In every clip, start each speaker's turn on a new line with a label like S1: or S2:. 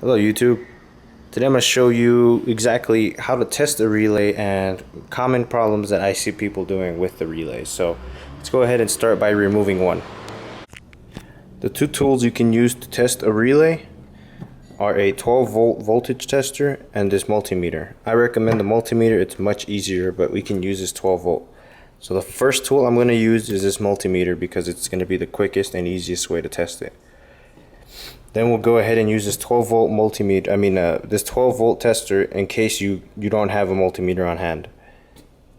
S1: Hello YouTube. Today I'm going to show you exactly how to test a relay and common problems that I see people doing with the relays. So let's go ahead and start by removing one. The two tools you can use to test a relay are a 12 volt voltage tester and this multimeter. I recommend the multimeter, it's much easier, but we can use this 12 volt. So the first tool I'm going to use is this multimeter because it's going to be the quickest and easiest way to test it. Then we'll go ahead and use this 12 volt multimeter, this 12 volt tester in case you don't have a multimeter on hand.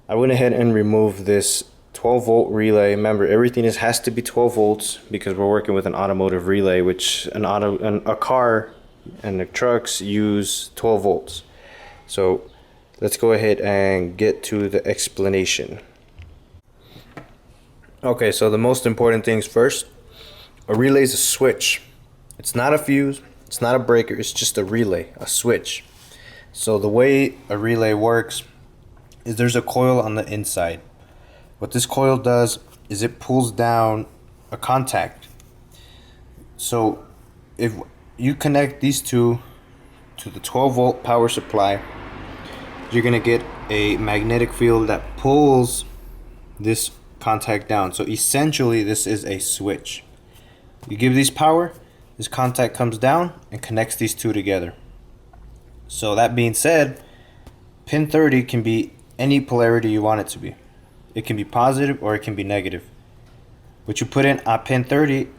S1: I went ahead and removed this 12 volt relay. Remember, everything has to be 12 volts because we're working with an automotive relay, which a car and the trucks use 12 volts. So let's go ahead and get to the explanation. Okay, so the most important things first. A relay is a switch. It's not a fuse, it's not a breaker, it's just a relay, a switch. So the way a relay works is there's a coil on the inside. What this coil does is it pulls down a contact. So if you connect these two to the 12 volt power supply, you're going to get a magnetic field that pulls this contact down. So essentially this is a switch. You give these power, this contact comes down and connects these two together. So that being said, pin 30 can be any polarity you want it to be. It can be positive or it can be negative. What you put in on pin 30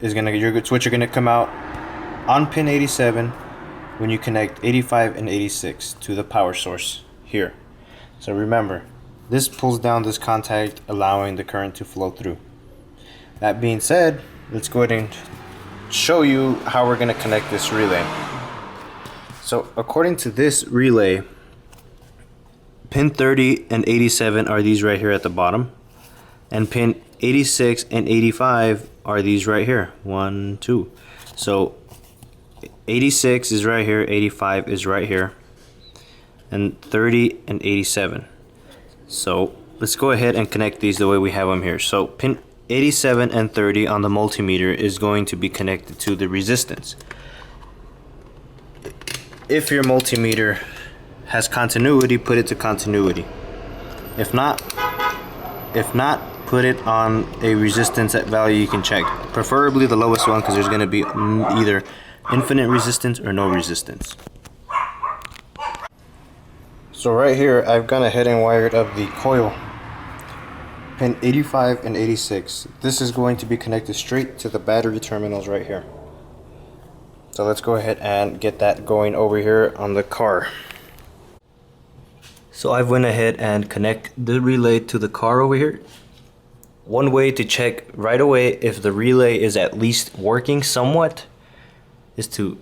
S1: is your switch are gonna come out on pin 87 when you connect 85 and 86 to the power source here. So remember, this pulls down this contact, allowing the current to flow through. That being said, let's go ahead and show you how we're going to connect this relay. So according to this relay, pin 30 and 87 are these right here at the bottom, and pin 86 and 85 are these right here, 1, 2. So 86 is right here, 85 is right here, and 30 and 87. So let's go ahead and connect these the way we have them here. So pin 87 and 30 on the multimeter is going to be connected to the resistance. If your multimeter has continuity, put it to continuity. If not, put it on a resistance at value you can check. Preferably the lowest one because there's going to be either infinite resistance or no resistance. So right here I've gone ahead and wired up the coil. Pin 85 and 86. This is going to be connected straight to the battery terminals right here. So let's go ahead and get that going over here on the car. So I've went ahead and connect the relay to the car over here. One way to check right away if the relay is at least working somewhat is to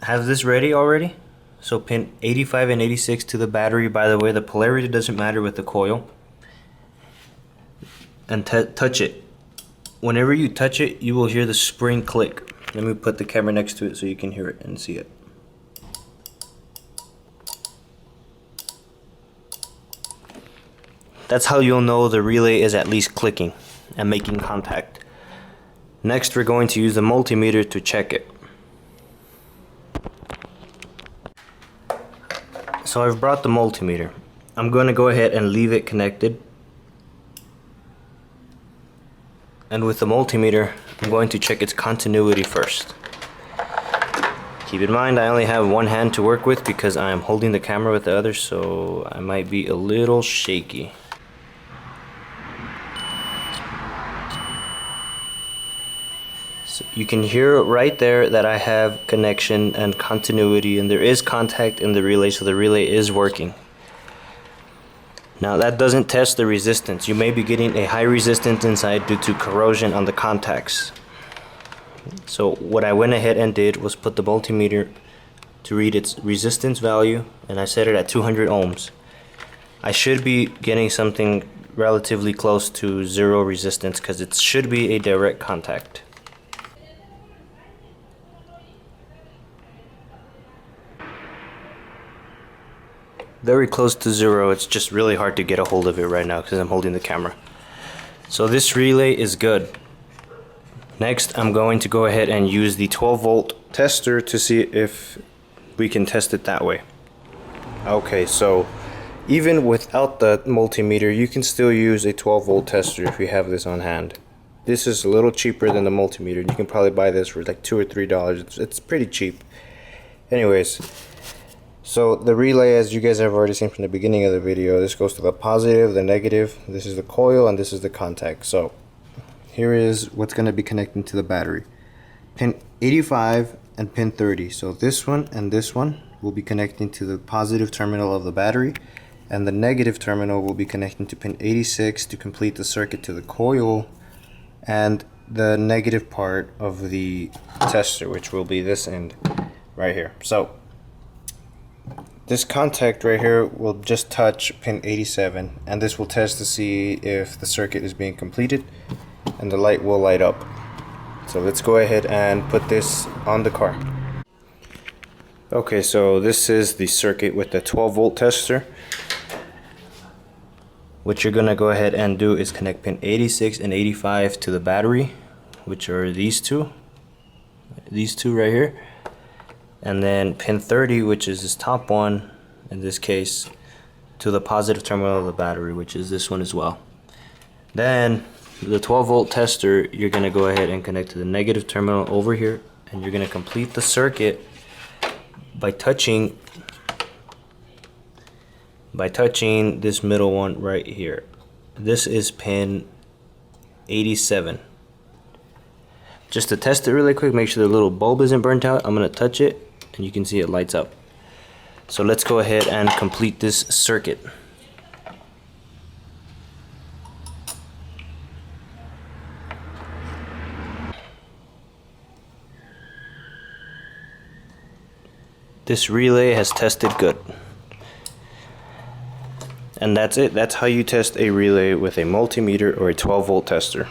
S1: have this ready already. So pin 85 and 86 to the battery. By the way, the polarity doesn't matter with the coil. And touch it. Whenever you touch it, you will hear the spring click. Let me put the camera next to it so you can hear it and see it. That's how you'll know the relay is at least clicking and making contact. Next, we're going to use the multimeter to check it. So I've brought the multimeter. I'm going to go ahead and leave it connected. And with the multimeter, I'm going to check its continuity first. Keep in mind, I only have one hand to work with because I am holding the camera with the other, so I might be a little shaky. So you can hear right there that I have connection and continuity, and there is contact in the relay, so the relay is working. Now that doesn't test the resistance. You may be getting a high resistance inside due to corrosion on the contacts. So what I went ahead and did was put the multimeter to read its resistance value, and I set it at 200 ohms. I should be getting something relatively close to zero resistance because it should be a direct contact. Very close to zero. It's just really hard to get a hold of it right now because I'm holding the camera. So this relay is good. Next, I'm going to go ahead and use the 12 volt tester to see if we can test it that way. Okay, so even without the multimeter, you can still use a 12-volt tester if you have this on hand. This is a little cheaper than the multimeter. You can probably buy this for like $2 or $3. It's pretty cheap. Anyways, so the relay, as you guys have already seen from the beginning of the video, this goes to the positive, the negative. This is the coil, and this is the contact. So here is what's going to be connecting to the battery. Pin 85 and pin 30. So this one and this one will be connecting to the positive terminal of the battery, and the negative terminal will be connecting to pin 86 to complete the circuit to the coil and the negative part of the tester, which will be this end right here. So this contact right here will just touch pin 87, and this will test to see if the circuit is being completed, and the light will light up. So let's go ahead and put this on the car. Okay, so this is the circuit with the 12-volt tester. What you're gonna go ahead and do is connect pin 86 and 85 to the battery, which are these two right here, and then pin 30, which is this top one in this case, to the positive terminal of the battery, which is this one as well. Then the 12-volt tester, you're gonna go ahead and connect to the negative terminal over here, and you're gonna complete the circuit by touching this middle one right here. This is pin 87. Just to test it really quick, make sure the little bulb isn't burnt out. I'm gonna touch it and you can see it lights up. So let's go ahead and complete this circuit. This relay has tested good. And that's it. That's how you test a relay with a multimeter or a 12-volt tester.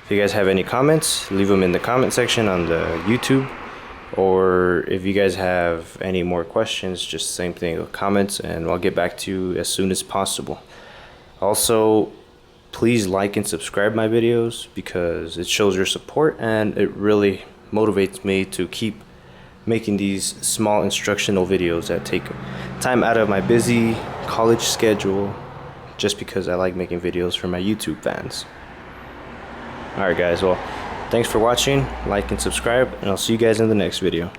S1: If you guys have any comments, leave them in the comment section on the YouTube. Or if you guys have any more questions, just same thing, comments, and I'll get back to you as soon as possible. Also, please like and subscribe my videos because it shows your support and it really motivates me to keep making these small instructional videos that take time out of my busy college schedule, just because I like making videos for my YouTube fans. Alright guys, well, thanks for watching, like and subscribe, and I'll see you guys in the next video.